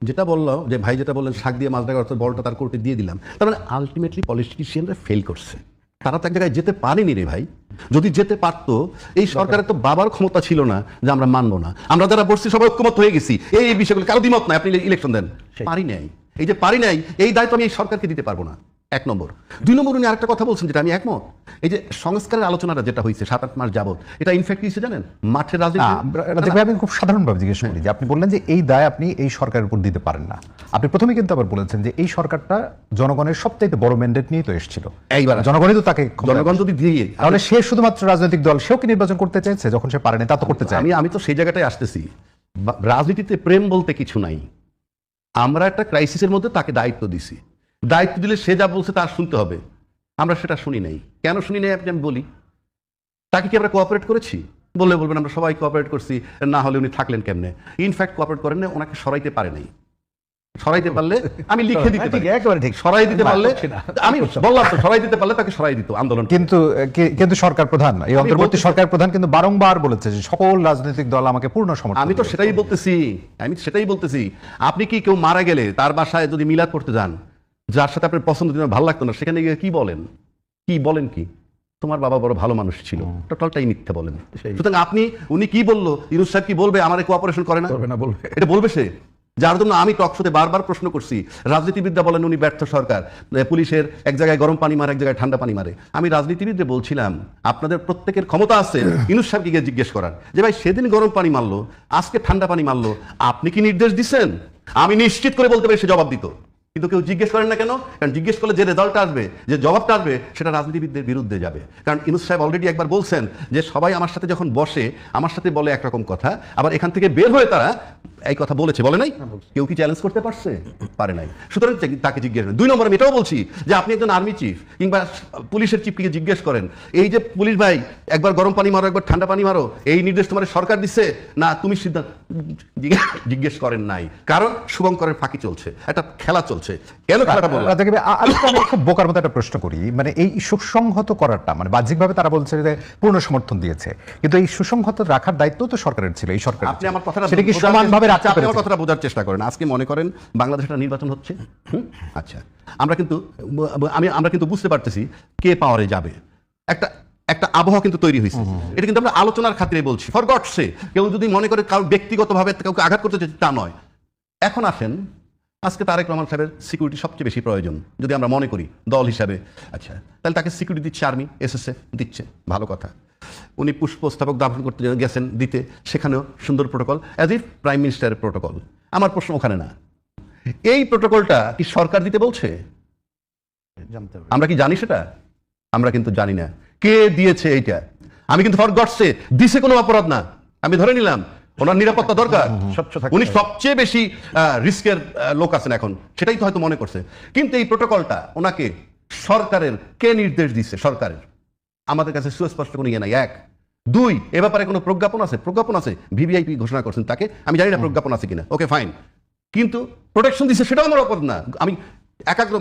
যেটা বললো যে ভাই যেটা বললেন শাক দিয়ে মাছ ধরা অর্থাৎ বলটা তার কোর্টে দিয়ে দিলাম, তার মানে আলটিমেটলি পলিটিশিয়ানরা ফেল করছে। তারা তো এক জায়গায় যেতে পারেনি রে ভাই। যদি যেতে পারতো, এই সরকারের তো বাবার ক্ষমতা ছিল না যে আমরা মানবো না, আমরা যারা বসছি সবাই ঐক্যমত হয়ে গেছি এই বিষয়গুলো, কারো দ্বিমত নাই, আপনি ইলেকশন দেন। পারি নাই, এই যে পারি নাই এই দায়িত্ব আমি এই সরকারকে দিতে পারবো না, 1 নম্বর। 2 নম্বর, উনি আরেকটা কথা বলছেন যেটা আমি একমত, এই যে সংস্কারের আলোচনাটা যেটা হয়েছে 7-8 মাস যাবত, এটা ইনফ্যাক্ট কি জানেন, মাঠের রাজনীতি। আমি খুব সাধারণভাবে জিজ্ঞেস করি যে আপনি বললেন যে এই দায় আপনি এই সরকারের উপর দিতে পারেন না। আপনি প্রথমে কিন্তু আবার বলেছেন যে এই সরকারটা জনগণের সবচাইতে বড় ম্যান্ডেট নিয়ে তো এসেছিল, এইবার জনগণই তো তাকে, জনগণ যদি দিয়ে, তাহলে সে শুধুমাত্র রাজনৈতিক দল, সেও কি নির্বাচন করতে চাইছে যখন সে পারেনি? তা তো করতে চায়। আমি তো সেই জায়গাটায় আসতেছি, রাজনীতিতে প্রেম বলতে কিছু নাই। আমরা একটা ক্রাইসিসের মধ্যে তাকে দায়িত্ব দিছি, দায়িত্ব দিলে সে যা বলছে তার শুনতে হবে, আমরা সেটা শুনি নাই। কেন শুনি নাই আপনি আমি বলি। তাকে কি আমরা কোঅপারেট করেছি? বললে বলবেন আমরা সবাই কোঅপারেট করছি, না হলে উনি থাকলেন কেমনে? ইনফ্যাক্ট কোঅপারেট করেন না, ওনাকে সরাইতে পারে নাই। সরাইতে পারলে আমি লিখে দিতে পারি, একেবারে ঠিক। সরাই দিতে পারলে, আমি বললাম তো সরাই দিতে পারলে তাকে সরাই দিত আন্দোলন। কিন্তু সরকার প্রধান, এই অন্তর্বর্তী সরকার প্রধান কিন্তু বারংবার বলেছে যে সকল রাজনৈতিক দল আমাকে পূর্ণ সমর্থন। আমি তো সেটাই বলতেছি, আপনি কি কেউ মারা গেলে তার বাসায় যদি মিলাদ করতে যান, যার সাথে আপনার পছন্দ ভালো লাগতো না, সেখানে গিয়ে কি বলেন কি তোমার বাবা বড় ভালো মানুষ ছিল, টোটালটাই মিথ্যা বলেন। সুতরাং উনি কি বললো, ইউনূস সাহেব কি বলবে আমারে কোঅপারেশন করে না, এটা বলবে সে। যার জন্য আমি টকশোতে বারবার প্রশ্ন করছি, রাজনীতিবিদরা বলেন উনি ব্যর্থ সরকার, পুলিশের এক জায়গায় গরম পানি মারে, এক জায়গায় ঠান্ডা পানি মারে। আমি রাজনীতিবিদদের বলছিলাম আপনাদের প্রত্যেকের ক্ষমতা আছে ইউনূস সাহেবকে গিয়ে জিজ্ঞেস করার যে ভাই সেদিন গরম পানি মারলো, আজকে ঠান্ডা পানি মারলো, আপনি কি নির্দেশ দিচ্ছেন? আমি নিশ্চিত করে বলতে পারি সে জবাব দিত, কিন্তু কেউ জিজ্ঞেস করেন না কেন? কারণ জিজ্ঞেস করলে যে রেজাল্ট আসবে, যে জবাবটা আসবে, সেটা রাজনীতিবিদদের বিরুদ্ধে যাবে। কারণ ইউনূস সাহেব অলরেডি একবার বলছেন যে সবাই আমার সাথে যখন বসে আমার সাথে বলে একরকম কথা, আবার এখান থেকে বের হয়ে তারা এই কথা বলেছে, বলে নাই? কেউ কি চ্যালেঞ্জ করতে পারছে? পারে নাই। সুতরাং তাকে জিজ্ঞেস করেন। 2 নম্বর, আমি এটাও বলছি যে আপনি একজন আর্মি চিফ কিংবা পুলিশের চিফকে জিজ্ঞেস করেন, এই যে পুলিশ ভাই একবার গরম পানি মারো একবার ঠান্ডা পানি মারো, এই নির্দেশ তোমার সরকার দিচ্ছে না তুমি সিদ্ধান্ত? জিজ্ঞেস করেন নাই, কারণ শুভঙ্করের ফাঁকি চলছে, একটা খেলা চলছে। কেন খেলাটা বললাম? আমি খুব বোকার মতো একটা প্রশ্ন করি, মানে এই সুসংহত করাটা, মানে বাহ্যিকভাবে তারা বলছে যে পূর্ণ সমর্থন দিয়েছে, কিন্তু এই সুসংহত রাখার দায়িত্ব তো সরকারের ছিল, এই সরকার। আপনি আমার কথাটা সেটা কি সমানভাবে রাখতে পেরেছে? আমার কথাটা বোঝার চেষ্টা করেন। আজকে মনে করেন বাংলাদেশে একটা নির্বাচন হচ্ছে, আচ্ছা, আমরা কিন্তু বুঝতে পারতেছি কে পাওয়ারে যাবে, একটা আবহাওয়া কিন্তু তৈরি হয়েছে। এটা কিন্তু আমরা আলোচনার খাতিরে বলছি, ফর গডস সে। কেউ যদি মনে করে কারো ব্যক্তিগতভাবে কাউকে আঘাত করতে চাই, তা নয়। এখন আসেন, আজকে তারেক রহমান সাহেবের সিকিউরিটি সবচেয়ে বেশি প্রয়োজন যদি আমরা মনে করি দল হিসাবে। আচ্ছা, তাহলে তাকে সিকিউরিটি দিচ্ছে আর্মি, SSF দিচ্ছে, ভালো কথা। উনি পুষ্পস্থাপক দাফন করতে গেছেন দিতে, সেখানেও সুন্দর প্রোটোকল, অ্যাজ ইফ প্রাইম মিনিস্টারের প্রোটোকল। আমার প্রশ্ন ওখানে না, এই প্রোটোকলটা কি সরকার দিতে বলছে? আমরা কি জানি সেটা? আমরা কিন্তু জানি না কে দিয়েছে এইটা। আমি কিন্তু ফর গডস সে দিছে কোনো অপরাধ না, আমি ধরে নিলাম ওনার নিরাপত্তা দরকার, উনি সবচেয়ে বেশি রিস্কের লোক আছেন এখন, সেটাই তো হয়তো মনে করছে। কিন্তু এই প্রোটোকলটা ওনাকে সরকারের কে নির্দেশ দিচ্ছে? সরকারের। আমাদের কাছে সুস্পষ্ট কোনো ইয়ে নাই। 1, 2, এ ব্যাপারে কোনো প্রজ্ঞাপন আছে? প্রজ্ঞাপন আছে, VVIP ঘোষণা করছেন তাকে, আমি জানি না প্রজ্ঞাপন আছে কিনা, ওকে ফাইন, কিন্তু প্রোটেকশন দিচ্ছে সেটাও আমার অপরাধ না, আমি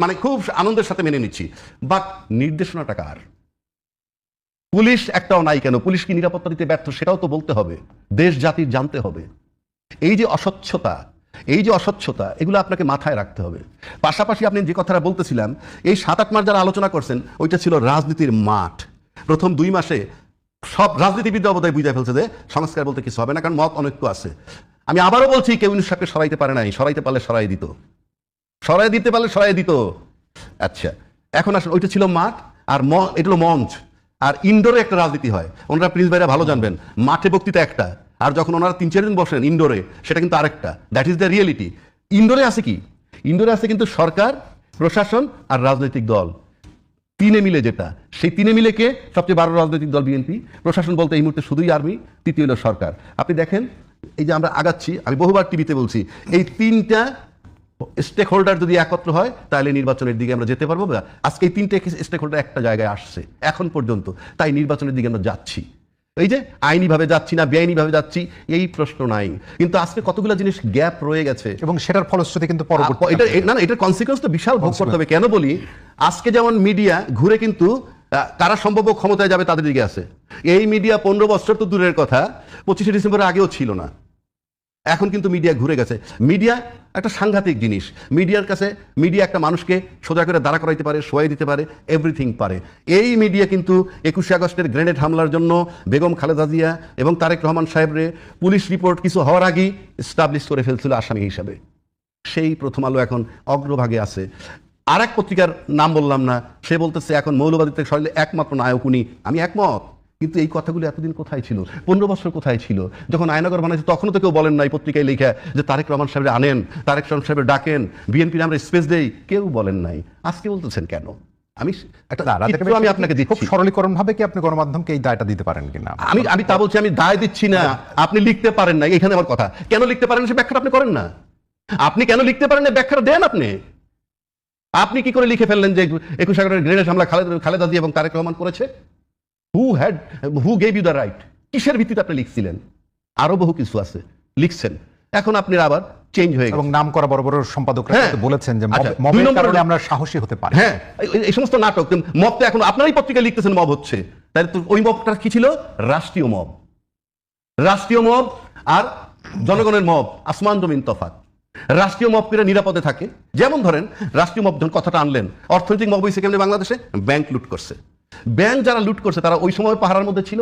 মানে খুব আনন্দের সাথে মেনে নিচ্ছি। But নির্দেশনাটা car? পুলিশ একটাও নাই কেন? পুলিশ কি নিরাপত্তা দিতে ব্যর্থ? সেটাও তো বলতে হবে, দেশ জাতির জানতে হবে। এই যে অস্বচ্ছতা, এগুলো আপনাকে মাথায় রাখতে হবে। পাশাপাশি আপনি যে কথাটা বলতেছিলাম, এই 7-8 মাস যারা আলোচনা করছেন, ওইটা ছিল রাজনীতির মাঠ। প্রথম 2 মাসে সব রাজনীতিবিদরা বোধহয় বুঝে ফেলছে যে সংস্কার বলতে কিছু হবে না, কারণ মত অনৈক্য আছে। আমি আবারও বলছি, কেউ ইউনূস সাহেবকে সরাইতে পারে নাই, সরাইতে পারলে সরাই দিত। আচ্ছা, এখন আসলে ওইটা ছিল মাঠ, আর এটা হলো মঞ্চ। আর ইনডোরে একটা রাজনীতি হয়, ওনারা প্রিন্স ভাইরা ভালো জানবেন, মাঠে বক্তৃতা একটা, আর যখন ওনারা 3-4 দিন বসেন ইনডোরে, সেটা কিন্তু আরেকটা। That is the reality. ইনডোরে আছে কি? ইনডোরে আছে কিন্তু সরকার, প্রশাসন আর রাজনৈতিক দল, 3 মিলে, যেটা সেই 3 মিলে কে সবচেয়ে বড় রাজনৈতিক দল? বিএনপি। প্রশাসন বলতে এই মুহূর্তে শুধুই আর্মি, তৃতীয় হলো সরকার। আপনি দেখেন এই যে আমরা আগাচ্ছি, আমি বহুবার টিভিতে বলছি, এই 3টা স্টেক হোল্ডার যদি একত্র হয় তাহলে নির্বাচনের দিকে আমরা যেতে পারবো। আজকে এই 3টে স্টেক হোল্ডার একটা জায়গায় আসছে এখন পর্যন্ত, তাই নির্বাচনের দিকে আমরা যাচ্ছি। এই যে আইনিভাবে যাচ্ছি না বেআইনিভাবে যাচ্ছি এই প্রশ্ন নাই, কিন্তু আজকে কতগুলো জিনিস গ্যাপ রয়ে গেছে, এবং সেটার ফলশ্রুতি কিন্তু এটার কনসিকুয়েন্স তো বিশাল ভোগ করতে হবে। কেন বলি, আজকে যেমন মিডিয়া ঘুরে কিন্তু কারা সম্ভব ক্ষমতায় যাবে তাদের দিকে আছে। এই মিডিয়া 15 বছর তো দূরের কথা, 25শে ডিসেম্বরের আগেও ছিল না। এখন কিন্তু মিডিয়া ঘুরে গেছে। মিডিয়া একটা সাংঘাতিক জিনিস। মিডিয়ার কাছে মিডিয়া একটা মানুষকে সোজা করে দাঁড়া করাইতে পারে, শোয়াই দিতে পারে, এভরিথিং পারে। এই মিডিয়া কিন্তু 21শে আগস্টের গ্রেনেড হামলার জন্য বেগম খালেদা জিয়া এবং তারেক রহমান সাহেবরে পুলিশ রিপোর্ট কিছু হওয়ার আগেই এস্টাবলিশ করে ফেলছিল আসামি হিসাবে। সেই প্রথম আলো এখন অগ্রভাগে আছে। আর এক পত্রিকার নাম বললাম না, সে বলতেছে এখন মৌলবাদীতে সরলে একমাত্র নায়ক উনি। আমি একমত, কিন্তু এই কথাগুলো এতদিন কোথায় ছিল? 15 বছর কোথায় ছিল? যখন আয়নাগর বানাইছে তখনও তো কেউ বলেন নাই পত্রিকায় লেখা যে তারেক রহমান সাহেব আনেন, তারেক রহমান সাহেব ডাকেন, বিএনপির আমরা স্পেস দেই, কেউ বলেন নাই। আজকে বলতেছেন কেন? আমি একটা চিত্র আমি আপনাকে খুব দিচ্ছি। সরলীকরণ ভাবে কি আপনি গণমাধ্যমকে এই দায়টা দিতে পারেন কিনা? আমি তা বলছি, আমি দায় দিচ্ছি না। আপনি লিখতে পারেন না, এখানে আমার কথা। কেন লিখতে পারেন সে ব্যাখ্যাটা আপনি করেন না। আপনি কেন লিখতে পারেন না ব্যাখ্যাটা দেন। আপনি কি করে লিখে ফেললেন যে 21 আগস্টের গ্রেনেড হামলা খালেদা জিয়া এবং তারেক রহমান করেছে? Who gave you the right? কিসের ভিত্তিতে আপনি লিখছিলেন? আরো বহু কিছু আছে লিখছেন। এখন আপনি আবার চেঞ্জ হয়ে গেছে এবং নাম করা বড় বড় সম্পাদকরা হ্যাঁ। কিন্তু বলেছেন যে আচ্ছা, মবের 2 নম্বরে কারণে আমরা সাহসী হতে পারি। হ্যাঁ, এই সমস্ত নাটক। মব তো এখন আপনারাই পত্রিকায় লিখতেছেন মব হচ্ছে। তাহলে তো ওই মবটা কি ছিল? রাষ্ট্রীয় মব। রাষ্ট্রীয় মব আর জনগণের মব আসমান জমিন তফাৎ। রাষ্ট্রীয় মব করে নিরাপদে থাকে। যেমন ধরেন রাষ্ট্রীয় মব যখন কথাটা আনলেন, অর্থনৈতিক মব হয়েছে কেমনি বাংলাদেশে? ব্যাংক লুট করছে। ব্যাংক যারা লুট করছে তারা ওই সময় পাহারার মধ্যে ছিল।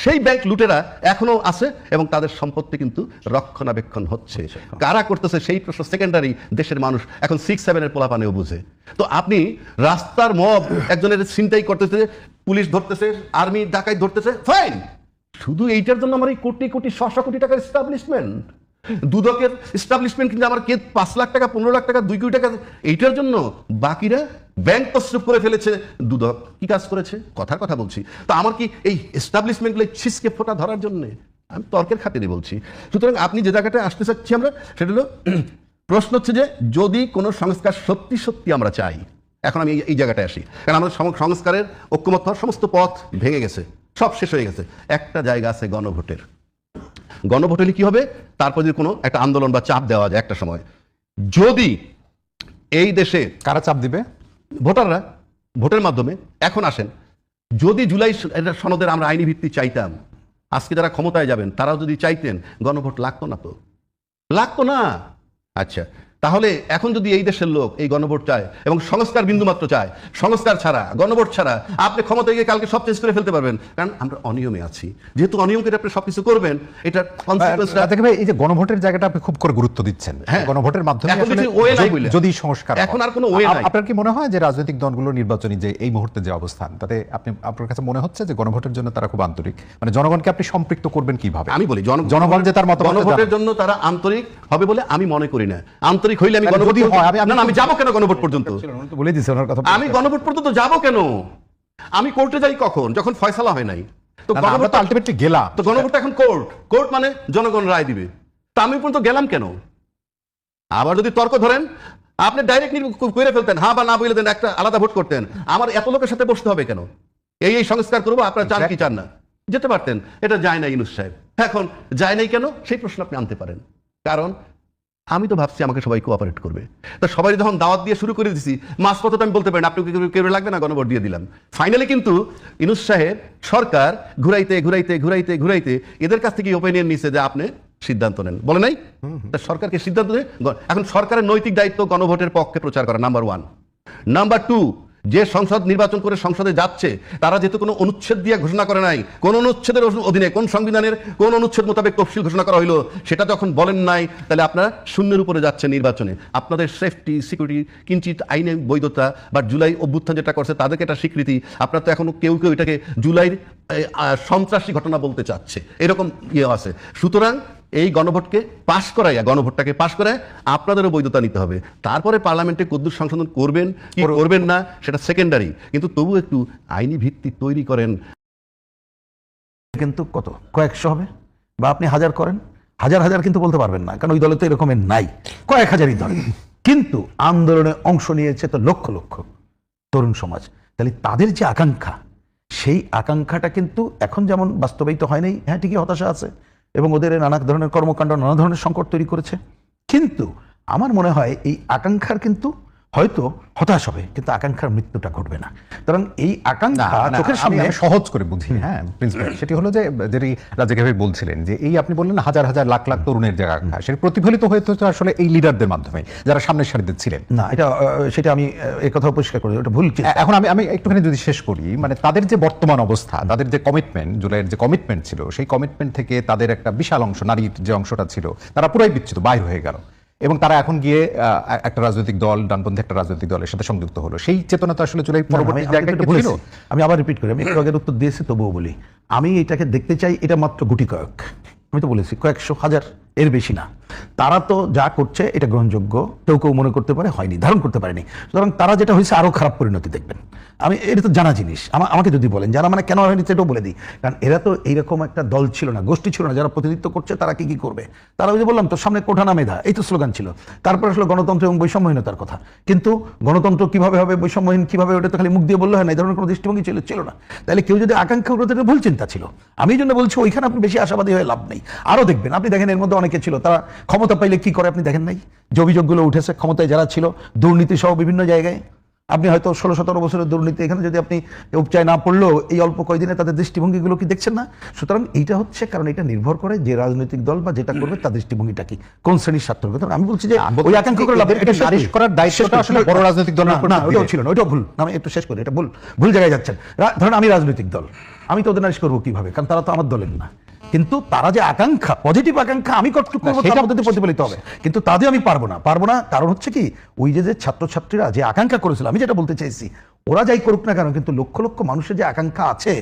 সেই ব্যাংক লুটেরা এখনো আছে এবং তাদের সম্পত্তি কিন্তু রক্ষণাবেক্ষণ হচ্ছে। কারা করতেছে সেই প্রশ্ন সেকেন্ডারি। দেশের মানুষ এখন 6-7 পোলাপানেও বুঝে। তো আপনি রাস্তার মব একজনের ছিনতাই করতেছে, পুলিশ ধরতেছে, আর্মি ডাকাই ধরতেছে, ফাইন। শুধু এইটার জন্য আমার এই কোটি কোটি 600 কোটি টাকার এস্টাবলিশমেন্ট, দুদকের এস্টাবলিশমেন্ট কিন্তু আমার কে 5 লাখ টাকা, 15 লাখ টাকা, 2 কোটি টাকা, এইটার জন্য বাকিরা ব্যাংক তসরুপ করে ফেলেছে। দুদক কি কাজ করেছে? কথার কথা বলছি। তো আমার কি এই এস্টাবলিশমেন্টগুলো ছিসকে ফোটা ধরার জন্য? আমি তর্কের খাতিরে বলছি। সুতরাং আপনি যে জায়গাটা আসতে চাচ্ছি আমরা, সেটা হলো প্রশ্ন হচ্ছে যে যদি কোনো সংস্কার সত্যি সত্যি আমরা চাই, এখন আমি এই জায়গাটায় আসি। কারণ আমাদের সংস্কারের ঐক্যমত হওয়ার সমস্ত পথ ভেঙে গেছে, সব শেষ হয়ে গেছে। একটা জায়গা আছে গণভোটের। গণভোট হলে কি হবে? তারপর যদি কোনো একটা আন্দোলন বা চাপ দেওয়া যায় একটা সময়, যদি এই দেশে কারা চাপ দিবে? ভোটাররা ভোটের মাধ্যমে। এখন আসেন, যদি জুলাই সনদের আমরা আইনি ভিত্তি চাইতাম, আজকে যারা ক্ষমতায় যাবেন তারাও যদি চাইতেন, গণভোট লাগতো না। তো লাগতো না। আচ্ছা, তাহলে এখন যদি এই দেশের লোক এই গণভোট চায় এবং সংস্কার বিন্দুমাত্র চায়, সংস্কার ছাড়া, গণভোট ছাড়া আপনি ক্ষমতায় গিয়ে কালকে সব চেঞ্জ করে ফেলতে পারবেন। কারণ আমরা অনিয়মে আছি। যেহেতু অনিয়ম করে আপনি সবকিছু করবেন, এটা এই যে গণভোটের জায়গাটা আপনি খুব করে গুরুত্ব দিচ্ছেন, হ্যাঁ। গণভোটের মাধ্যমে এখন আসলে কিছু ওয়ে নাই বলে। যদি সংস্কার হয়, এখন আর কোনো ওয়ে নাই। আপনার কি মনে হয় যে রাজনৈতিক দলগুলোর নির্বাচনী যে এই মুহূর্তে যে অবস্থান, তাতে আপনার কাছে মনে হচ্ছে যে গণভোটের জন্য তারা খুব আন্তরিক? মানে জনগণকে আপনি সম্পৃক্ত করবেন কিভাবে? আমি বলি জনগণ যে তার মতামত গণভোটের জন্য তারা আন্তরিক হবে বলে আমি মনে করি না। আন্তরিক হইলে আমি যদি গণভোট হয়, আমি যাবো কেন গণভোট পর্যন্ত? বলে দিয়েছে ওনার কথা। আমি গণভোট পর্যন্ত যাবো কেন? আমি কোর্টে যাই কখন? যখন ফয়সালা হয় নাই। তো আমরা তো আলটিমেটলি গেলাম। তো গণভোটটা এখন কোর্ট মানে জনগণ রায় দিবে। তা আমি পর্যন্ত গেলাম কেন? আবার যদি তর্ক ধরেন, আপনি ডাইরেক্ট করে ফেলতেন, হ্যাঁ বা না বলে দেন, একটা আলাদা ভোট করতেন। আমার এত লোকের সাথে বসতে হবে কেন? এই সংস্কার করবো, আপনারা চান কি চান না? যেতে পারতেন। এটা যায় না ইউনূস সাহেব। এখন যায় নাই কেন? সেই প্রশ্ন আপনি আনতে পারেন। কারণ আমি তো ভাবছি আমাকে সবাই কোঅপারেট করবে। তা সবাই যখন দাওয়াত দিয়ে শুরু করে দিছি, মাঝপথে তো আমি বলতে পারি না আপনি কেউ লাগবে না, গণভোট দিয়ে দিলাম। ফাইনালি কিন্তু ইউনূস সাহেব সরকার ঘুরাইতে ঘুরাইতে ঘুরাইতে ঘুরাইতে এদের কাছ থেকে ওপিনিয়ন নিছে যে আপনি সিদ্ধান্ত নেন, বলে নাই? তা সরকারকে সিদ্ধান্ত নেই। এখন সরকারের নৈতিক দায়িত্ব গণভোটের পক্ষে প্রচার করা, নাম্বার 1। নাম্বার 2, যে সংসদ নির্বাচন করে সংসদে যাচ্ছে তারা যেহেতু কোনো অনুচ্ছেদ দিয়ে ঘোষণা করে নাই, কোন অনুচ্ছেদের অধীনে, কোন সংবিধানের কোন অনুচ্ছেদ মোতাবেক তফসিল ঘোষণা করা হইলো, সেটা যখন বলেন নাই, তাহলে আপনারা শূন্যের উপরে যাচ্ছে নির্বাচনে। আপনাদের সেফটি সিকিউরিটি কিঞ্চিত আইনে বৈধতা বা জুলাই অভ্যুত্থান যেটা করছে তাদেরকে একটা স্বীকৃতি। আপনার তো এখনো কেউ এটাকে জুলাইয়ের সন্ত্রাসী ঘটনা বলতে চাচ্ছে, এরকম ইয়ে আছে। সুতরাং এই গণভোটটাকে পাশ করায় আপনাদেরও বৈধতা নিতে হবে। তারপরে পার্লামেন্টে কদ্দুর সংশোধন করবেন কি করবেন না সেটা সেকেন্ডারি, কিন্তু তবু একটু আইনি ভিত্তি তৈরি করেন। কিন্তু কত কয়েকশো হবে বা আপনি হাজার করেন, হাজার কিন্তু বলতে পারবেন না, কারণ ওই দলে তো এরকমের নাই, কয়েক হাজারই ধরে। কিন্তু আন্দোলনে অংশ নিয়েছে তো লক্ষ লক্ষ তরুণ সমাজ। তাহলে তাদের যে আকাঙ্ক্ষা, সেই আকাঙ্ক্ষাটা কিন্তু এখন যেমন বাস্তবায়িত হয় নাই। হ্যাঁ, ঠিকই হতাশা আছে এবং ওদের নানা ধরনের কর্মকাণ্ড নানা ধরনের সংকট তৈরি করেছে। কিন্তু আমার মনে হয় এই আকাঙ্ক্ষার কিন্তু হয়তো হতাশ হবে, কিন্তু আকাঙ্ক্ষার মৃত্যুটা ঘটবে না। সুতরাং এই আকাঙ্ক্ষা চোখের আমি সামনে সহজ করে বুঝি, হ্যাঁ প্রিন্সিপাল, সেটি হলো যে যেটি রাজাকে ভাই বলছিলেন যে এই আপনি বললেন হাজার হাজার লাখ লাখ তরুণের যে আকাঙ্ক্ষা, সেটি প্রতিফলিত হয়েছে আসলে এই লিডারদের মাধ্যমে যারা সামনের সারিতে ছিলেন। না, এটা সেটা আমি এই কথা পরিষ্কার করি, ওটা ভুল চিন্তা। এখন আমি একটুখানি যদি শেষ করি, মানে তাদের যে বর্তমান অবস্থা, তাদের যে কমিটমেন্ট, জুলাইয়ের যে কমিটমেন্ট ছিল, সেই কমিটমেন্ট থেকে তাদের একটা বিশাল অংশ, নারীর যে অংশটা ছিল, তারা পুরাই বিচ্যুত, বাইর হয়ে গেল, এবং তারা এখন গিয়ে একটা রাজনৈতিক দল, ডানপন্থী একটা রাজনৈতিক দলের সাথে সংযুক্ত হলো। সেই চেতনা তো আসলে জুলাই পরবর্তী জায়গায় আমি বলেছি, আমি আবার রিপিট করি, আমি একটু আগের উত্তর দিয়েছি তবুও বলি, আমি এটাকে দেখতে চাই এটা মাত্র গুটি কয়েক, আমি তো বলেছি কয়েকশো হাজার, এর বেশি না। তারা তো যা করছে এটা গ্রহণযোগ্য, কেউ কেউ মনে করতে পারে হয়নি, ধারণ করতে পারেনি। সুতরাং তারা যেটা হয়েছে আরো খারাপ পরিণতি দেখবেন। আমি এটা তো জানা জিনিস, আমাকে যদি বলেন জানা মানে কেন হয়নি সেটাও বলে দিই, কারণ এরা তো এইরকম একটা দল ছিল না, গোষ্ঠী ছিল না যারা প্রতিনিধিত্ব করছে তারা কি করবে। তারা ওই যে বললাম তো, সামনে কোঠা না মেধা, এই তো স্লোগান ছিল। তারপর আসলে গণতন্ত্র এবং বৈষম্যহীনতার কথা, কিন্তু গণতন্ত্র কিভাবে হবে, বৈষম্যহীন কিভাবে, ওটা তো খালি মুখ দিয়ে বললে হয় না, এই ধরনের কোনো দৃষ্টিভঙ্গি ছিল না। তাহলে কেউ যদি আকাঙ্ক্ষা করতে, এটা ভুল চিন্তা ছিল। আমি এই জন্য বলছি ওইখানে আপনি বেশি আশাবাদী হয়ে লাভ নেই। আরো দেখবেন, আপনি দেখেন এর মধ্যে অনেকে ছিল, তারা ক্ষমতা পাইলে কি করে আপনি দেখেন নাই? যে অভিযোগগুলো উঠেছে ক্ষমতায় যারা ছিল, দুর্নীতি সহ বিভিন্ন জায়গায়, আপনি হয়তো 16-17 বছরের দুর্নীতি, এখানে যদি আপনি উপচায় না পড়লেও এই অল্প কয়েকদিনে তাদের দৃষ্টিভঙ্গিগুলো কি দেখছেন না? সুতরাং এইটা হচ্ছে, কারণ এটা নির্ভর করে যে রাজনৈতিক দল বা যেটা করবে তার দৃষ্টিভঙ্গিটা কি, কোন শ্রেণীর স্বার্থ। আমি বলছি যে ওই আকাঙ্ক্ষা করে লাভ, এটা নারিশ করার দায়িত্বটা আসলে বড় রাজনৈতিক দলের উপর না, ওটাও ছিল না, ওটাও ভুল। আমি একটু শেষ করি, এটা ভুল জায়গায় যাচ্ছেন। ধরেন আমি রাজনৈতিক দল, আমি তো ওদের নারিশ করবো কিভাবে, কারণ তারা তো আমার দলের না। কিন্তু তারা যে আকাঙ্ক্ষা, পজিটিভ আকাঙ্ক্ষা আমি কতটুকু করবো তার মধ্যে প্রতিফলিত হবে, কিন্তু তাদের আমি পারবো না। কারণ হচ্ছে কি, ওই যে ছাত্রছাত্রীরা যে আকাঙ্ক্ষা করেছিল, আমি যেটা বলতে চাইছি, ওরা যাই করুক না কেন, কিন্তু লক্ষ লক্ষ মানুষের যে আকাঙ্ক্ষা আছে,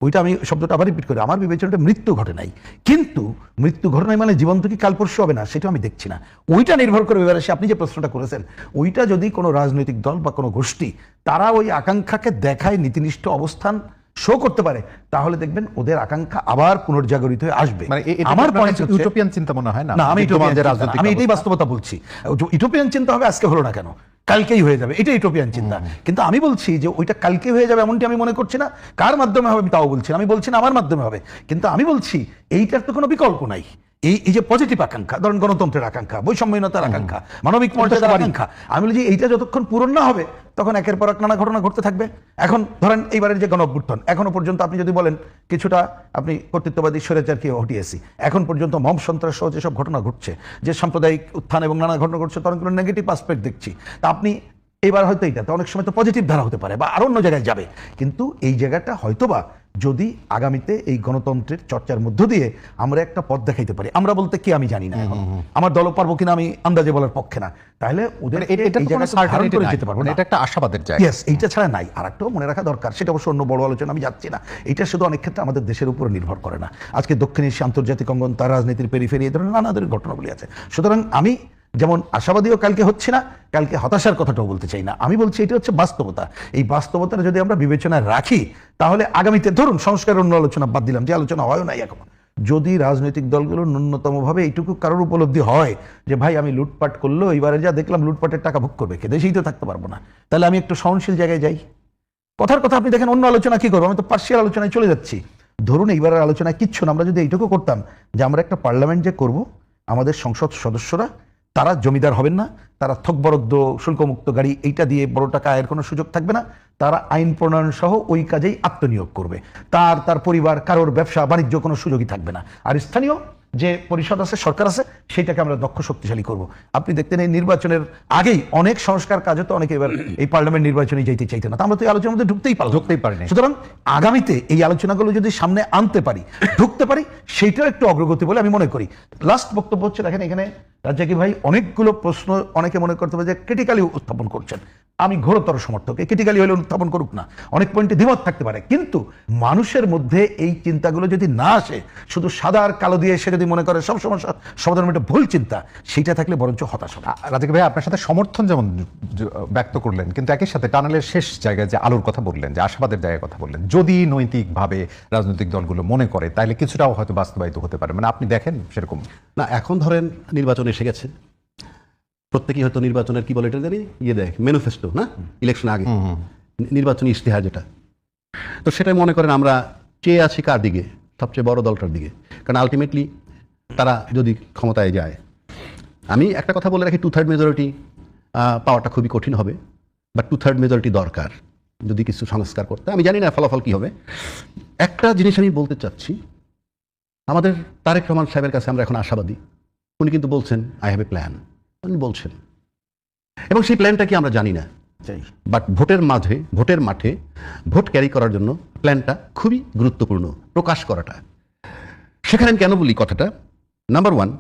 ওইটা আমি শব্দটা আবার রিপিট করি, আমার বিবেচনাটা মৃত্যু ঘটে নাই। কিন্তু মৃত্যু ঘটে নাই মানে জীবন তো কি কাল পরশু হবে না, সেটা আমি দেখছি না। ওইটা নির্ভর করে এবারে আপনি যে প্রশ্নটা করেছেন, ওইটা যদি কোনো রাজনৈতিক দল বা কোনো গোষ্ঠী তারা ওই আকাঙ্ক্ষাকে দেখায়, নীতিনিষ্ঠ অবস্থান শো করতে পারে, তাহলে দেখবেন ওদের আকাঙ্ক্ষা আবার পুনর্জাগরিত হয়ে আসবে। আমার পয়েন্ট হচ্ছে ইউটোপিয়ান চিন্তা মনে হয় না। আমি এটাই বাস্তবতা বলছি। ইউটোপিয়ান চিন্তা হবে আজকে হলো না কেন, কালকেই হয়ে যাবে, এটা ইউটোপিয়ান চিন্তা। কিন্তু আমি বলছি যে ওইটা কালকে হয়ে যাবে এমনটি আমি মনে করছি না। কার মাধ্যমে হবে আমি তাও বলছি না, আমি বলছি না আমার মাধ্যমে হবে, কিন্তু আমি বলছি এইটার তো কোনো বিকল্প নাই। এই যে পজিটিভ আকাঙ্ক্ষা, ধরেন গণতন্ত্রের আকাঙ্ক্ষা, বৈষম্যহীনতার আকাঙ্ক্ষা, মানবিক মর্যাদার আকাঙ্ক্ষা, আমি বলি যে এইটা যতক্ষণ পূরণ না হবে তখন একের পর এক নানা ঘটনা ঘটতে থাকবে। এখন ধরেন এইবারের যে গণঅভ্যুত্থান, এখনো পর্যন্ত আপনি যদি বলেন কিছুটা আপনি কর্তৃত্ববাদী স্বৈরাচারকে হটিয়েছি, এখন পর্যন্ত মব সন্ত্রাস সহ যেসব ঘটনা ঘটছে, যে সাম্প্রদায়িক উত্থান এবং নানা ঘটনা ঘটছে, তখন কোনো নেগেটিভ আসপেক্ট দেখছি। তা আপনি এবার হয়তো এইটাতে অনেক সময় তো পজিটিভ ধারা হতে পারে বা আরো অন্য জায়গায় যাবে, কিন্তু এই জায়গাটা হয়তোবা যদি আগামীতে এই গণতন্ত্রের চর্চার মধ্য দিয়ে আমরা একটা পথ দেখাইতে পারি, আমরা বলতে কি আমি জানি না, এখন আমার দলও পারবো কিনা আমি আন্দাজে বলার পক্ষে না, তাহলে ওদের যেতে পারবো না, এটা একটা আশাবাদের জায়গা। ইয়েস, এইটা ছাড়া নাই। আর একটাও মনে রাখা দরকার, সেটা অবশ্য অন্য বড় আলোচনা আমি যাচ্ছি না, এটা শুধু অনেক ক্ষেত্রে আমাদের দেশের উপর নির্ভর করে না। আজকে দক্ষিণ এশিয়া, আন্তর্জাতিক অঙ্গন, তার রাজনীতির পেরিফেরি, এই ধরনের নানাদের ঘটনাগুলি আছে। সুতরাং আমি যেমন আশাবাদীও কালকে হচ্ছে না, কালকে হতাশার কথাটাও বলতে চাই না। আমি বলছি এটা হচ্ছে বাস্তবতা। এই বাস্তবতাটা যদি আমরা বিবেচনায় রাখি, তাহলে আগামীতে ধরুন সংস্কারের অন্য আলোচনা বাদ দিলাম, যে আলোচনা হয় নাই এখন, যদি রাজনৈতিক দলগুলোর ন্যূনতমভাবে এইটুকু কারোর উপলব্ধি হয় যে ভাই আমি লুটপাট করলো, এবারে যা দেখলাম লুটপাটের টাকা ভোগ করবে কে, দেশেই তো থাকতে পারবো না, তাহলে আমি একটু সহনশীল জায়গায় যাই। কথার কথা আপনি দেখেন অন্য আলোচনা কি করবো, আমি তো পার্সিয়াল আলোচনায় চলে যাচ্ছি। ধরুন এইবারের আলোচনায় কিচ্ছু না, আমরা যদি এইটুকু করতাম যে আমরা একটা পার্লামেন্ট যে করব, আমাদের সংসদ সদস্যরা তারা জমিদার হবেন না, তারা থকবরদ্দ শুল্কমুক্ত গাড়ি এইটা দিয়ে বড় টাকা আয়ের কোনো সুযোগ থাকবে না, তারা আইন প্রণয়ন সহ ওই কাজেই আত্মনিয়োগ করবে, তার পরিবার কারোর ব্যবসা বাণিজ্য কোনো সুযোগই থাকবে না। আর স্থানীয় যে পরিষদ আছে, সরকার আছে, সেটাকে আমরা দক্ষ শক্তিশালী করব। আপনি দেখতেন এই নির্বাচনের আগেই অনেক সংস্কার কাজ হতো, অনেকে এবার এই পার্লামেন্ট নির্বাচনে যেতে চাইতে না, আমরা তো এই আলোচনার মধ্যে ঢুকতেই পারিনি। সুতরাং আগামীতে এই আলোচনাগুলো যদি সামনে আনতে পারি, ঢুকতে পারি, সেইটাও একটু অগ্রগতি বলে আমি মনে করি। লাস্ট বক্তব্য হচ্ছে, দেখেন এখানে রাজ্জাকি ভাই অনেকগুলো প্রশ্ন অনেকে মনে করতে পারে যে ক্রিটিক্যালি উত্থাপন করছেন, আমি ঘোরতর সমর্থক, ক্রিটিক্যালি হলে উত্থাপন করুক না, অনেক পয়েন্টে দ্বিমত থাকতে পারে, কিন্তু মানুষের মধ্যে এই চিন্তাগুলো যদি না আসে, শুধু সাদা আর কালো দিয়ে সে যদি মনে করে সব সমস্যা সমাধান একটা ভুল চিন্তা, সেইটা থাকলে বরঞ্চ হতাশ হবে। রাজাকি ভাই আপনার সাথে সমর্থন যেমন ব্যক্ত করলেন, কিন্তু একই সাথে টানেলের শেষ জায়গায় যে আলোর কথা বললেন, যে আশাবাদের জায়গায় কথা বললেন, যদি নৈতিকভাবে রাজনৈতিক দলগুলো মনে করে তাহলে কিছুটাও হয়তো বাস্তবায়িত হতে পারে, মানে আপনি দেখেন সেরকম না? এখন ধরেন নির্বাচন এসে গেছে, প্রত্যেকেই হয়তো নির্বাচনের কি বলে এটা জানি দেখ ম্যানিফেস্টো না, ইলেকশন আগে নির্বাচনী ইশতেহার যেটা, তো সেটাই মনে করেন আমরা চেয়ে আছি কার দিকে, সবচেয়ে বড় দলটার দিকে, কারণ আলটিমেটলি তারা যদি ক্ষমতায় যায়, আমি একটা কথা বলে রাখি, 2/3 মেজরিটি পাওয়াটা খুবই কঠিন হবে, বা 2/3 মেজরিটি দরকার যদি কিছু সংস্কার করতে। আমি জানি না ফলাফল কি হবে। একটা জিনিস আমি বলতে চাচ্ছি, আমাদের তারেক রহমান সাহেবের কাছে আমরা এখন আশাবাদী। উনি কিন্তু বলছেন আই হ্যাভ এ প্ল্যান, উনি বলছেন, এবং সেই প্ল্যানটা কি আমরা জানি না। বাট ভোটের মাঠে ভোট ক্যারি করার জন্য প্ল্যানটা খুবই গুরুত্বপূর্ণ প্রকাশ করাটা। সেখানে আমি কেন বলি কথাটা, নাম্বার 1,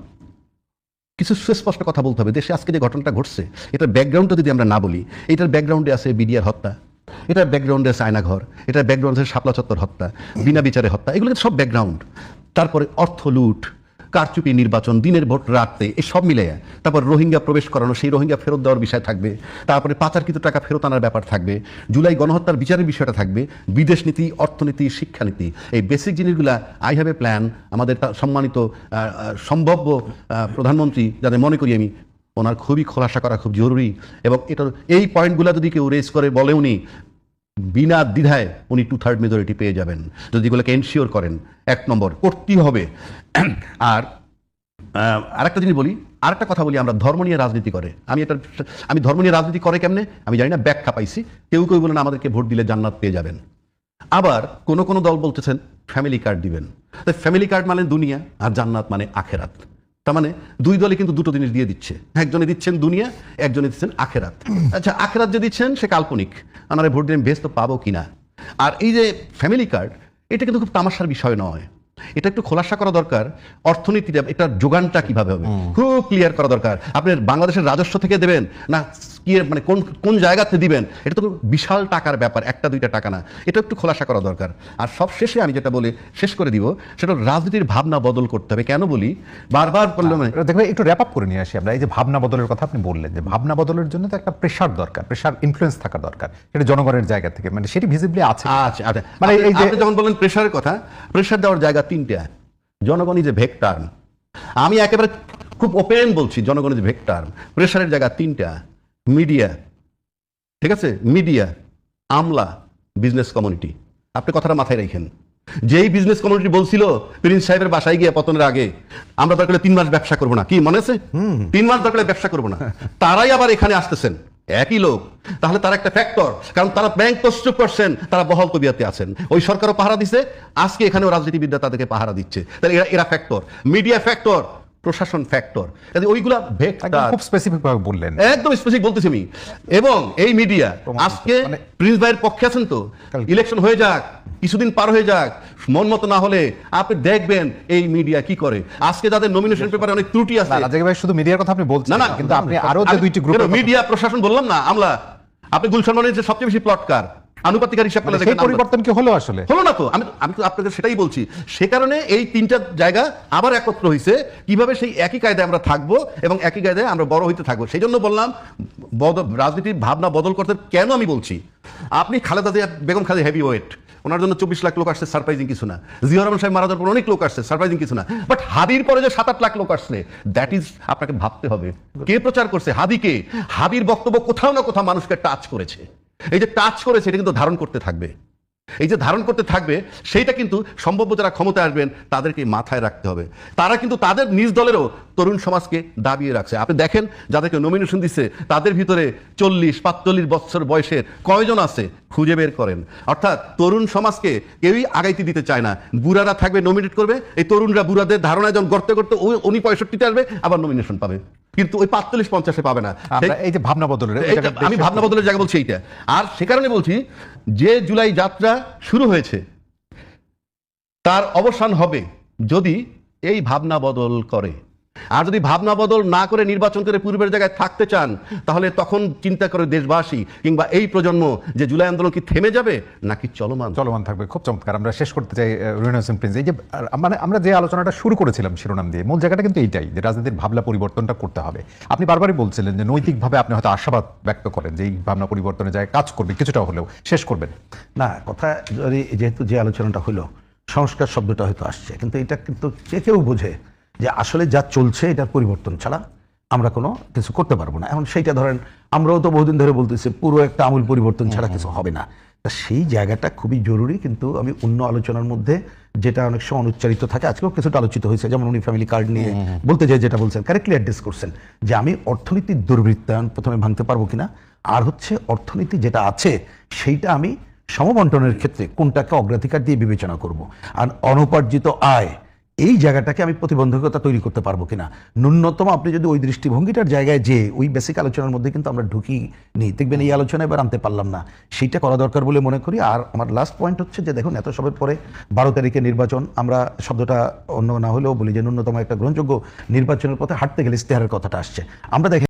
কিছু সুস্পষ্ট কথা বলতে হবে। দেশে আজকে যে ঘটনাটা ঘটছে, এটার ব্যাকগ্রাউন্ডটা যদি আমরা না বলি, এটার ব্যাকগ্রাউন্ডে আছে বিডিআর হত্যা, এটার ব্যাকগ্রাউন্ডে আছে আয়নাঘর, এটার ব্যাকগ্রাউন্ডে আছে শাপলা চত্বর হত্যা, বিনা বিচারে হত্যা, এগুলো সব ব্যাকগ্রাউন্ড। তারপরে অর্থ লুট, কারচুপি নির্বাচন, দিনের ভোট রাতে, এই সব মিলে। তারপর রোহিঙ্গা প্রবেশ করানো, সেই রোহিঙ্গা ফেরত দেওয়ার বিষয় থাকবে। তারপরে পাচারকৃত টাকা ফেরত আনার ব্যাপার থাকবে। জুলাই গণহত্যার বিচারের বিষয়টা থাকবে। বিদেশ নীতি, অর্থনীতি, শিক্ষানীতি, এই বেসিক জিনিসগুলা আই হ্যাভ এ প্ল্যান। আমাদের সম্মানিত সম্ভাব্য প্রধানমন্ত্রী, যাদের মনে করি আমি, ওনার খুবই খোলাসা করা খুব জরুরি। এবং এটার এই পয়েন্টগুলো যদি কেউ রেজ করে বলে, উনি বিনা দ্বিধায় উনি 2/3 মেজরিটি পেয়ে যাবেন যদি এগুলোকে এনশিওর করেন। 1 নম্বর করতেই হবে। আর আরেকটা জিনিস বলি, আরেকটা কথা বলি, আমরা ধর্ম নিয়ে রাজনীতি করে, আমি ধর্ম নিয়ে রাজনীতি করে কেমনে আমি জানি না, ব্যাখ্যা পাইছি। কেউ বলেন আমাদেরকে ভোট দিলে জান্নাত পেয়ে যাবেন। আবার কোন দল বলতেছেন ফ্যামিলি কার্ড দিবেন। ফ্যামিলি কার্ড মানে দুনিয়া, আর জান্নাত মানে আখেরাত। তার মানে দুই দলে কিন্তু দুটো জিনিস দিয়ে দিচ্ছে। একজনে দিচ্ছেন দুনিয়া, একজনে দিচ্ছেন আখেরাত। আচ্ছা, আখেরাত যে দিচ্ছেন সে কাল্পনিক, আমার ভোট দিয়ে বেশ তো পাবো কিনা। আর এই যে ফ্যামিলি কার্ড, এটা কিন্তু খুব তামাশার বিষয় নয়। এটা একটু খোলাসা করা দরকার। অর্থনীতিটা, এটার যোগানটা কিভাবে হবে খুব ক্লিয়ার করা দরকার। আপনি বাংলাদেশের রাজস্ব থেকে দেবেন না কি, মানে কোন জায়গাতে দিবেন, এটা তো বিশাল টাকার ব্যাপার, 1-2 টাকা না। এটা একটু খোলাসা করা দরকার। আর সব শেষে আমি যেটা বলে শেষ করে দিব, সেটা রাজনীতির ভাবনা বদল করতে হবে। কেন বলি, বারবার বললাম, দেখবে একটু র্যাপ আপ করে নিয়ে আসি আমরা। এই যে ভাবনা বদলের কথা আপনি বললেন, যে ভাবনা বদলের জন্য তো একটা প্রেশার দরকার, প্রেশার ইনফ্লুয়েন্স থাকা দরকার, সেটা জনগণের জায়গা থেকে, মানে সেটি ভিজিবলি আছে। আচ্ছা, মানে এই যে যখন বললেন প্রেশারের কথা, প্রেশার দেওয়ার জায়গা 3টা। জনগণই যে ভেক্টর, আমি একেবারে খুব ওপেন বলছি, জনগণের যে ভেক্টর, প্রেশারের জায়গা 3টা। মিডিয়া, ঠিক আছে, মিডিয়া, আমলা, বিজনেস কমিউনিটি। আপনি কথাটা মাথায় রাখেন। যেই বিজনেস কমিউনিটি বলছিল প্রিন্স সাহেবের বাসায় গিয়ে পতনের আগে, আমরা দরকার 3 মাস ব্যবসা করবো না, কি মনে আছে, 3 মাস দরকার ব্যবসা করবো না, তারাই আবার এখানে আসতেছেন একই লোক। তাহলে তারা একটা ফ্যাক্টর, কারণ তারা ব্যাংক তস্রুপ করছেন, তারা বহাল তবিয়াতে আছেন। ওই সরকারও পাহারা দিচ্ছে, আজকে এখানেও রাজনীতিবিদরা তাদেরকে পাহারা দিচ্ছে। তাহলে এরা ফ্যাক্টর, মিডিয়া ফ্যাক্টর, প্রশাসন ফ্যাক্টর, ওইগুলা খুব স্পেসিফিক ভাবে বললেন, একদম স্পেসিফিক বলতেছি আমি। এবং এই মিডিয়া আজকে প্রিন্স ভাইয়ের পক্ষে আছেন তো, ইলেকশন হয়ে যাক, কিছুদিন পার হয়ে যাক, মন মতো না হলে আপনি দেখবেন এই মিডিয়া কি করে। আজকে যাদের নমিনেশন পেপারে অনেক ত্রুটি আছে, শুধু মিডিয়ার কথা আপনি বলছেন না, কিন্তু আপনি আরো যে 2টি গ্রুপ, মিডিয়া, প্রশাসন বললাম না, আমলা। আপনি গুলশান মানের যে সবচেয়ে বেশি প্লটকার, আনুপাতিকার হিসাব করে দেখেন, পরিবর্তন কি হলো আসলে? হলো না তো। আমি তো আপনাদের সেটাই বলছি। সে কারণে এই 3টা জায়গা আবার একত্র হয়েছে, কিভাবে সেই একই কায়দায় আমরা থাকবো এবং একই কায়দায় আমরা বড় হইতে থাকবো। সেই জন্য বললাম রাজনীতির ভাবনা বদল করতে। কেন আমি বলছি, আপনি খালেদা জিয়া, বেগম খালেদা হেভি ওয়েট, ওনার জন্য 24 লাখ লোক আসছে, সারপ্রাইজিং কিছু না। জিয়া রহমান সাহেব মারা যাওয়ার পর অনেক লোক আসছে, সারপ্রাইজিং কিছু না। বাট হাদির পরে যে 7-8 লাখ লোক আসছে, দ্যাট ইজ, আপনাকে ভাবতে হবে কে প্রচার করছে, হাদিকে। হাদির বক্তব্য কোথাও না কোথাও মানুষকে টাচ করেছে। এই যে টাচ করেছে, এটা কিন্তু ধারণ করতে থাকবে। এই যে ধারণ করতে থাকবে, সেইটা কিন্তু সম্ভাব্য যারা ক্ষমতায় আসবেন তাদেরকে মাথায় রাখতে হবে। তারা কিন্তু তাদের নিজ দলেরও তরুণ সমাজকে দাবিয়ে রাখছে। আপনি দেখেন যাদেরকে নমিনেশন দিচ্ছে, তাদের ভিতরে 40-45 বছর বয়সের কয়জন আছে খুঁজে বের করেন। অর্থাৎ তরুণ সমাজকে কেউই আগাইতে দিতে চায় না। বুড়ারা থাকবে, নমিনেট করবে, এই তরুণরা বুড়াদের ধারণায় যখন গড়তে গড়তে উনি 65-তে আসবে, আবার নমিনেশন পাবে, কিন্তু ওই 45-50-এ পাবে না। এই যে ভাবনা বদলের, আমি ভাবনা বদলের জায়গা বলছি এইটা। আর সে কারণে বলছি, যে জুলাই যাত্রা শুরু হয়েছে তার অবসান হবে যদি এই ভাবনা বদল করে। আর যদি ভাবনা বদল না করে নির্বাচন করে পূর্বের জায়গায় থাকতে চান, তাহলে তখন চিন্তা করে দেশবাসী কিংবা এই প্রজন্ম যে জুলাই আন্দোলন কি থেমে যাবে নাকি চলমান থাকবে। খুব চমৎকার। আমরা শেষ করতে চাই রুহিন হোসেন প্রিন্স, এই যে মানে আমরা যে আলোচনাটা শুরু করেছিলাম শিরোনাম দিয়ে, মূল জায়গাটা কিন্তু এইটাই, যে রাজনীতির ভাবনা পরিবর্তনটা করতে হবে। আপনি বারবারই বলছিলেন যে নৈতিকভাবে আপনি হয়তো আশাবাদ ব্যক্ত করেন যে এই ভাবনা পরিবর্তনের জায়গায় কাজ করবে, কিছুটা হলেও। শেষ করবেন না, কথা যেহেতু যে আলোচনাটা হলো, সংস্কার শব্দটা হয়তো আসছে, কিন্তু এটা কিন্তু কেউ বোঝে যে আসলে যা চলছে এটার পরিবর্তন ছাড়া আমরা কোনো কিছু করতে পারবো না। এখন সেইটা ধরেন, আমরাও তো বহুদিন ধরে বলতেছি পুরো একটা আমূল পরিবর্তন ছাড়া কিছু হবে না। তা সেই জায়গাটা খুবই জরুরি। কিন্তু আমি অন্য আলোচনার মধ্যে যেটা অনেক সময় অনুচ্চারিত থাকে, আজকেও কিছুটা আলোচিত হয়েছে, যেমন উনি ফ্যামিলি কার্ড নিয়ে বলতে চাই যেটা বলছেন, কারেক্টলি অ্যাড্রেস করছেন যে আমি অর্থনীতির দুর্বৃত্তায়ন প্রথমে ভাঙতে পারবো কিনা, আর হচ্ছে অর্থনীতি যেটা আছে সেইটা আমি সমবন্টনের ক্ষেত্রে কোনটাকে অগ্রাধিকার দিয়ে বিবেচনা করব, আর অনুপার্জিত আয় এই জায়গাটাকে আমি প্রতিবন্ধকতা তৈরি করতে পারবো কিনা। ন্যূনতম আপনি যদি ওই দৃষ্টিভঙ্গিটার জায়গায় যে ওই বেসিক আলোচনার মধ্যে কিন্তু আমরা ঢুকি নি, দেখবেন এই আলোচনা এবার আনতে পারলাম না, সেইটা করা দরকার বলে মনে করি। আর আমার লাস্ট পয়েন্ট হচ্ছে যে দেখুন, এত সবের পরে 12 তারিখে নির্বাচন, আমরা শব্দটা অন্য না হলেও বলি যে ন্যূনতম একটা গ্রহণযোগ্য নির্বাচনের পথে হাঁটতে গেলে ইশতেহারের কথাটা আসছে। আমরা দেখেন